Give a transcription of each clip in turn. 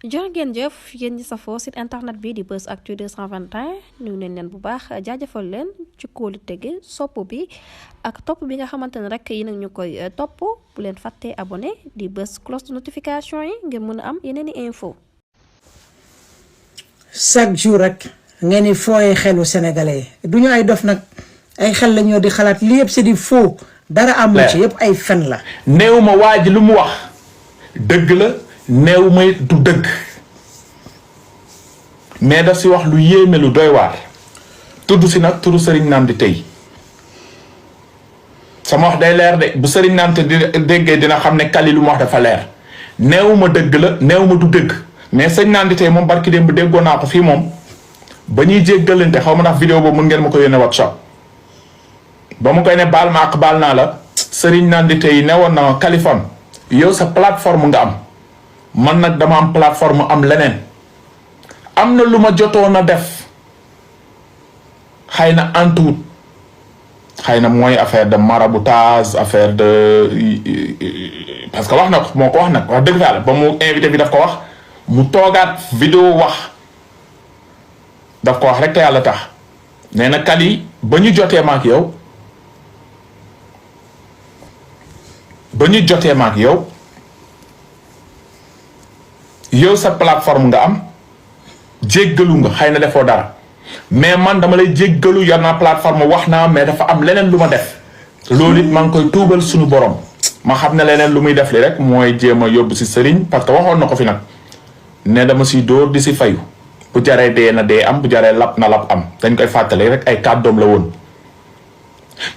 jërë ngeen jëf yéen ñi safoo site internet bi di Buzz Actu 221 nuyu nañ leen bu baax jaajëfal leen ci kóolu tege sopp bi ak topp bi nga xamante ne rek yi nag ñu koy topp bu leen fàttee abonné di bës cloche de notification yi ngir mën a am yeneen i info chaque jour rek ngeen di fooyee xelu sénégalais du ñu ay dof nag ay xel la ñoo di xalaat li yëpp c'est du faux dara amul ci yëpp ay fen la. néew ma waa ji lu mu wax dëgg la néew ma du dëgg mais daf si wax lu yéeme lu doy waar tudd si nag turu Serigne Namdy Teye sama wax day leer de bu Serigne Namdy di déggee dina xam ne kali lu mu wax dafa leer néew ma dëgg la néew ma du dëgg mais Serigne Namdy Teye moom barki démb déggoon naa ko fii moom ba ñuy jéggalante xaw ma ndax vidéo boobu mun ngeen ma ko yónnee WhatsApp ba mu koy ne baal ma ak baal naa la Serigne Namdy Teye ne woon na ma Kaliphone yow sa plateforme nga am man nag dama am plateforme am leneen am na lu ma jotoon a def xëy na antuwut xëy na mooy affaire de maraboutage affaire de parce que wax na ko moo ko wax nag wax dëgg fa la ba mu invité bi daf ko wax mu toogaat vidéo wax daf ko wax rek te yàlla tax nee na Kali ba ñu jotee maak yow yow sa plateforme nga am jéggalu nga xëy na defoo dara mais man dama lay jéggalu yor naa plateforme wax naa mais dafa am leneen lu ma def loolu it maa ngi koy tuubal suñu borom ma xam ne leneen lu muy def li rek mooy jéem a yóbbu si sëriñ parce que waxoon na ko fi nag ne dama si dóor di si fayu bu jaree dee na dee am bu jaree lap na lap am dañ koy fàttali rek ay kàddoom la woon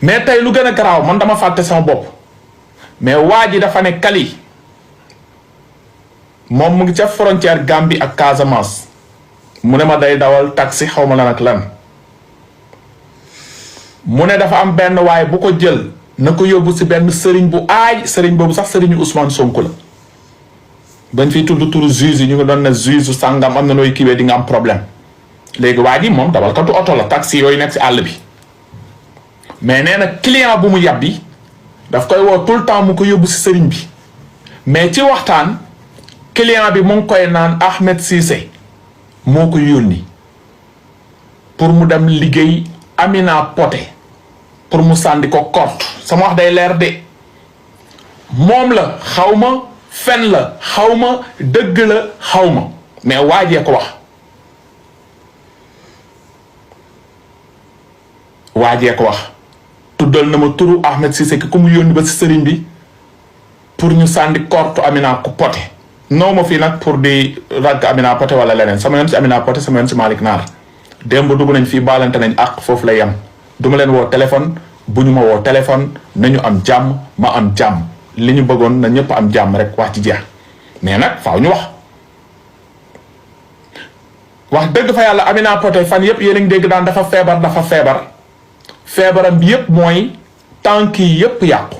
mais tey lu gën a garaaw man dama fàtte sama bopp mais waa ji dafa ne Kali moom mu ngi ca frontière Gambie ak Casamance mu ne ma day dawal taxi xaw ma lan ak lan mu ne dafa am benn waaye bu ko jël na ko yóbbu si benn sëriñ bu aay sëriñ boobu sax sëriñu Ousmane Sonko la bañ fiy tudd turu juge yi ñu ngi doon ne juge sàngam am na nooy kiiwee di nga am problème léegi waa ji moom dawalkatu oto la taxi yooyu nekk si àll bi mais nee na client bu mu yàbbi daf koy woo tout le temps mu ko yóbbu si sëriñ bi mais ci waxtaan client bi mu ngi koy naan Ahmed Cissé moo ko yónni pour mu dem liggéey Amina Poté pour mu sànni ko korte sama wax day leer de moom la xaw ma fen la xaw ma dëgg la xaw ma mais waajee ko wax tuddal na ma turu Ahmed Cissé ki ku mu yónni ba si sëriñ bi pour ñu sànni korte Amina ko Poté noo ma fii nag pour di ragg Amina Poté wala leneen sama yoon si Amina Poté sama yoon si Malick Naar démb dugg nañ fii baalante nañ ak foofu lay yem du ma leen woo téléphone bu ñu ma woo téléphone nañu am jàmm ma am jàmm li ñu bëggoon na ñëpp am jàmm rek wax ci jeex mais nag faaw ñu wax dëgg fa yàlla Amina Poté fan yëpp yéen a ngi dégg daan dafa feebar feebaram bi yëpp mooy tànk yi yëpp yàqu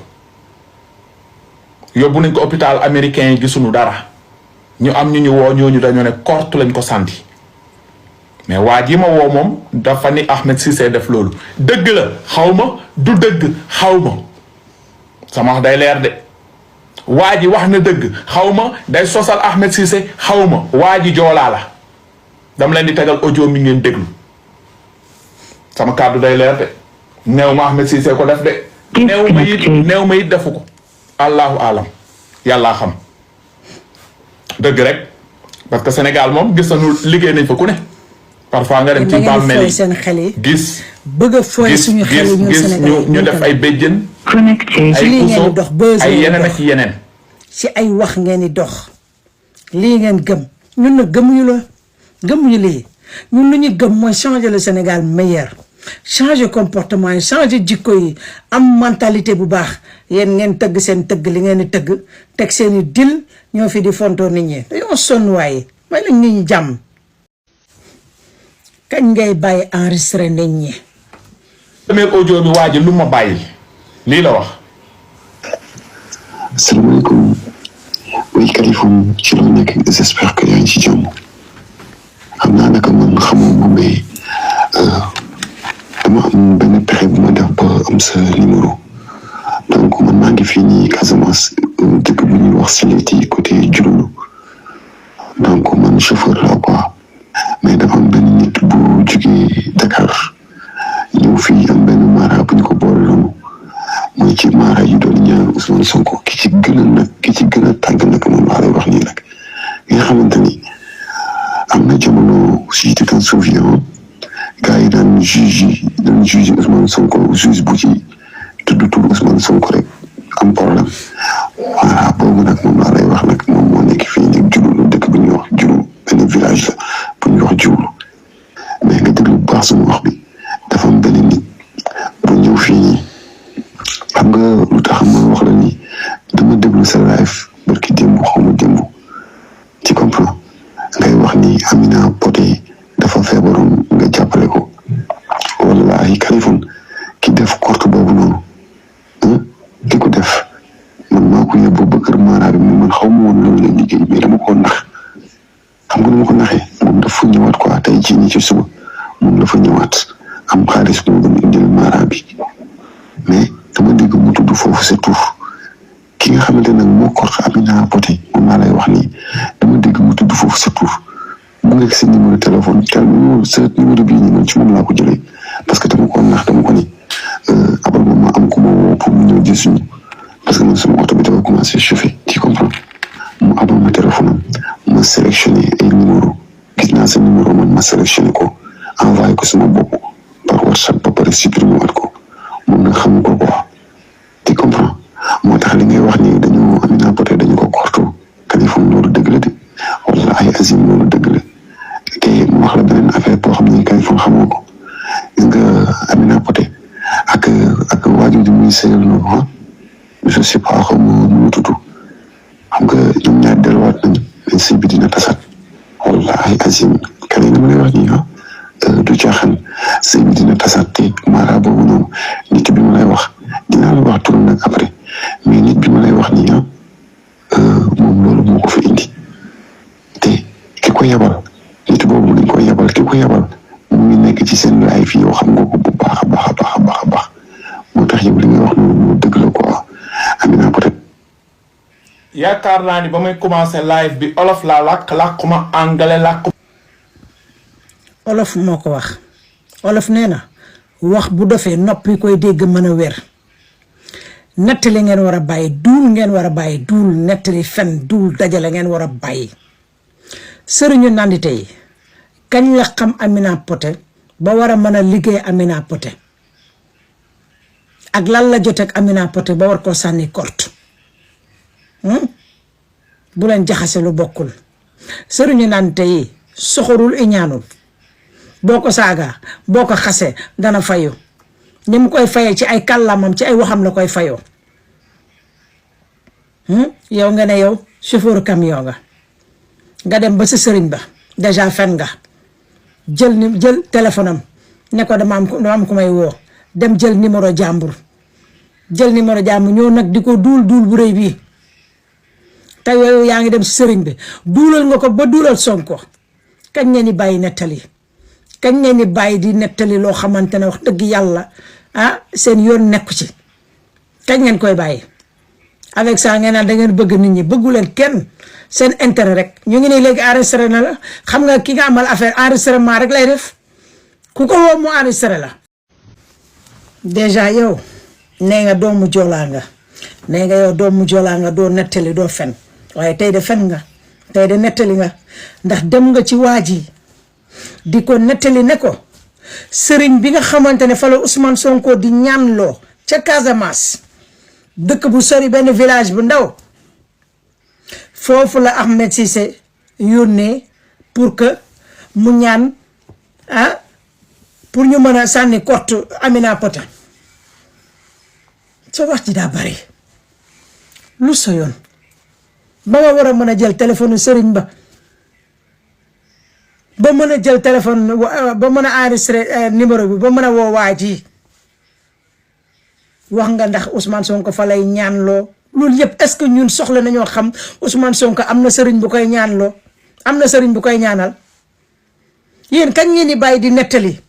yóbbu nañ ko hôpital américain yi gisuñu dara ñu am ñu woo ñooñu dañoo ne korte lañ ko santi mais waa ji ma woo moom dafa ni Ahmed Cissé def loolu dëgg la xaw ma du dëgg xaw ma sama wax day leer de waa ji wax na dëgg xaw ma day sosal Ahmed Cissé xaw ma waa ji joolaa la dama leen di tegal audio mi ngeen déglu sama kàddu day leer de néew ma Ahmed Cissé ko def de néew ma it defu ko allahu alam yàllaa xam dëgg rek parce que Sénégal moom gis nañu liggéey nañ fa ku ne parfois nga dem ci bàmmeel yi seen xel yi gis bëgg a fooy suñu xel yi gis ñu def ay béjjën ci lii ngeen di dox buzz ay yeneen ak yeneen ci ay wax ngeen di dox lii ngeen gëm ñun nag gëmuñu lii ñun lu ñu gëm mooy changer le Sénégal meilleur changer comportement yi changer jikko yi am mentalité bu baax yéen ngeen tëgg seen tëgg li ngeen di tëgg teg seen i dil ñoo fi di fontoo nit ñi dañoo sonn waaye may lañ nit ñi jàmm kañ ngay bàyyi enregistré nit ñi. premier audio bi waa ji lu ma bàyyi lii la wax. asalaamaaleykum oui Kaliphone ci loo nekk j'espère que yaa ngi ci jàmm xam naa naka man xamoo mais dama am benn pexe bu ma def ba am sa numéro donc man maa ngi fii nii Casamance dëkk bu ñuy wax Sileti côté Diouloulou donc man chauffeur la quoi mais dafa am benn nit bu jógee Dakar ñëw fii am benn mara bu ñu ko boole loonu mooy ci mara yi doon ñaan Ousmane Sonko ki ci gën a tàgg nag moom laa lay wax nii nag nga xamante ni am na jamono si tu t'en souviens gars yi daan juge Ousmane Sonko juge bu ci tudd tur Ousmane Sonko rek am problème voilà boobu nag moom laa lay wax nag moom moo nekk fii nekk Diouloulou dëkk bu ñuy wax Diouloulou benn village la bu ñuy wax Diouloulou mais nga déglu bu baax sama wax bi dafa am benn nit bu ñëw fii nii xam nga lu tax ma wax la ni dama déglu sa live barki démb xaw ma démb ci comprends ngay wax ni Amina Poté dafa feebaroon nga jàppale ko wallahi Kaliphone ki def korte boobu noonu ki ko def man maa ko yóbbu ba kër Mara bi man xaw ma woon loolu lay liggéey mais dama ko nax xam nga dama ko naxee moom dafa ñëwaat quoi tey jii nii ci suba moom dafa ñëwaat am xaalis bu mu doon indil Mara bi mais dama dégg mu tudd foofu sa tur ki nga xamante nag moo korte Amina Poté moom laa lay wax nii dama dégg mu tudd foofu sa tur mu nekk sa numéro téléphone sa numéro bii nii man ci moom laa ko jëlee parce que dama ko nax dama ko ni abal moom ma am ku ma woo pour mu ñëw gis ñu parce que man sama oto bi dafa commencé chauffer tu comprends mu abal ma téléphone am ma sélectionné ay numéro gis naa sa numéro man ma sélectionné ko envoyé ko sama bopp par WhatsApp ba pare supprimer waat ko moom nag xam ko quoi tu comprends moo tax li ngay wax ni dañoo Amina Poté dañu ko kortu Kaliphone loolu dëgg la de wala ay Azim loolu dëgg la te mu wax la beneen affaire boo xam ne Kaliphone xamoo ko gis nga Amina Poté ak waajur di muy sëyal noonu je sais pas xaw ma nu mu tudd xam nga ñoom ñaar delluwaat nañ mais sëy bi dina tasaat wallahi Azim kale na ma lay wax nii du caaxaan sëy bi dina tasaat te Mara boobu noonu nit bi ma lay wax dinaa la wax turam nag après mais nit bi ma lay wax nii moom loolu moo ko fa indi te ki ko yabal nit boobu dañ ko yabal ki ko yabal mu ngi nekk ci seen live fii yow xam nga ko bu baax a baax a baax a baax a baax moo tax yow li nga wax noonu moo dëgg la quoi Amina Poté. yaakaar naa ni ba may commencé live bi olof laa làkkuma anglais làkk. olof moo ko wax olof nee na wax bu dofee noppi koy dégg mën a wér nettali ngeen war a bàyyi duul ngeen war a bàyyi duul nettali fen duul dajale ngeen war a bàyyi sëriñu nandite yi kañ la xam Amina Poté ba war a mën a liggéey Amina Poté ak lan la jotee ak Amina Poté ba war koo sànni korte bu leen jaxase lu bokkul sëriñu nandite yi soxorul iñaanul boo ko saaga boo ko xasee dana fayu ni mu koy fayee ci ay kàllaamam ci ay waxam la koy fayoo yow nga ne yow chauffeur camion nga dem ba sa sëriñ ba déjà fen nga jël téléphone am ne ko dama am ku may woo dem jël numéro jàmbur ñëw nag di ko duul bu rëy bii te yow yaa ngi dem si sëriñ bi duulal nga ko ba duulal Sonko kañ ngeen di bàyyi nettali kañ ngeen di bàyyi di nettali loo xamante ne wax dëgg yàlla seen yoon nekku ci kañ ngeen koy bàyyi avec ça ngeen naan da ngeen bëgg nit ñi bëggu leen kenn seen intérêt rek ñu ngi ne léegi enregistré na la xam nga ki nga amal affaire enregistrement rek lay def ku ko woo mu enregistré la déjà yow nee nga doomu joolaa nga nee nga yow doomu joolaa nga doo nettali doo fen waaye tey de fen nga tey de nettali nga ndax dem nga ci waa ji di ko nettali ne ko sëriñ bi nga xamante ne fa la Ousmane Sonko di ñaanloo ca Casamance dëkk bu sori benn village bu ndaw foofu la Ahmed Cissé yónnee pour que mu ñaan pour ñu mën a sànni korte Amina Poté sa wax ji daa bari lu sa yoon ba nga war a mën a jël téléphone sëriñ ba mën a jël téléphone ba mën a enregistré numéro bi ba mën a woo waa ji wax nga ndax Ousmane Sonko fa lay ñaanloo loolu yëpp est-ce que ñun soxla nañoo xam Ousmane Sonko am na sëriñ bu koy ñaanloo am na sëriñ bu koy ñaanal yéen kañ ngeen di bàyyi di nettali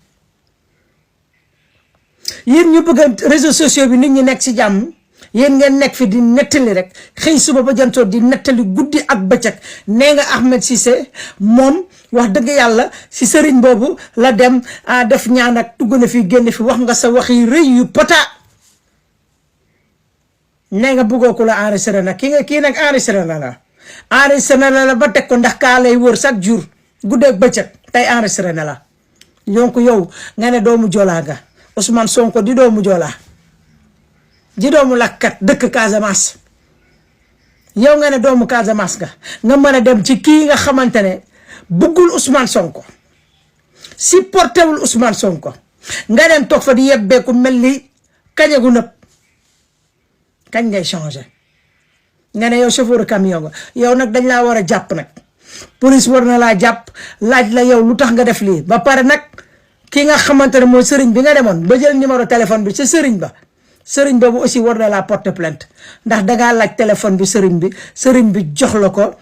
yéen ñu bëgg réseaux sociaux bi nit ñi nekk ci jàmm yéen ngeen nekk fi di nettali rek xëy suba ba jantoo di nettali guddi ak bëccëg nee nga Ahmed Cissé moom wax dëgg yàlla si sëriñ boobu la dem def ñaan ak dugg na fi génn fi wax nga sa wax yi rëy yu pota nee nga bëggoo ko la enregistré nag kii nag enregistré na la ba teg ko ndax kaa lay wër chaque jour guddeeg bëccëg tey enregistré na la donc yow nga ne doomu Joola nga Ousmane Sonko di doomu Joola di doomu lakkat dëkk Casamance yow nga ne doomu Casamance nga mën a dem ci kii nga xamante ne bëggul Ousmane Sonko supportewul Ousmane Sonko nga dem toog fa di yebbeeku mel ni kañagu nëb kañ ngay changé nga ne yow chauffeur camion nga yow nag dañ laa war a jàpp nag police war na laa jàpp laaj la yow lu tax nga def lii ba pare nag ki nga xamante ne mooy sëriñ bi nga demoon ba jël numéro téléphone bi ci sëriñ boobu aussi war na laa porter plainte ndax dangaa laaj téléphone bi sëriñ bi jox la ko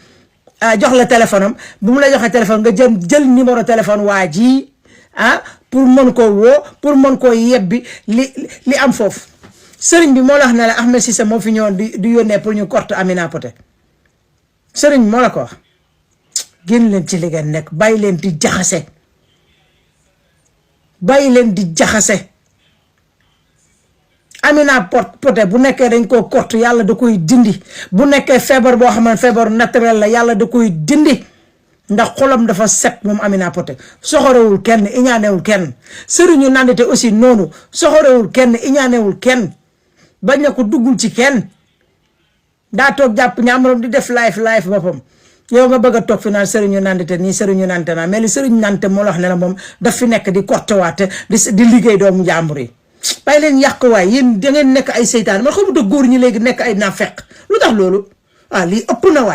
jox la téléphone am bu mu la joxee téléphone nga jël numéro téléphone waa ji pour mën koo woo pour mën koo yebbi li am foofu sëriñ bi moo la wax ne la Ahmed Cissé moo fi ñëwoon di yónnee pour ñu korte Amina Poté sëriñ moo la ko wax génn leen ci li ngeen nekk bàyyi leen di jaxase Amina Poté bu nekkee dañ koo korte yàlla da koy dindi bu nekkee feebar boo xam ne feebar naturel la yàlla da koy dindi ndax xolam dafa set moom Amina Poté soxorewul kenn iñaanewul kenn sëriñu nandite aussi noonu soxorewul kenn iñaanewul kenn bañ na ko duggul ci kenn daa toog jàpp ñaamaram di def live boppam yow nga bëgg a toog fi naan sëriñu nandite nii sëriñu nante naa mais li sëriñu nante moo la wax ne la moom daf fi nekk di kortewaate di liggéey doomu jàmbur yi bàyyi leen yàq waay yéen da ngeen nekk ay seytaan man xamuta góor ñi léegi nekk ay naafeq lu tax loolu lii ëpp na waay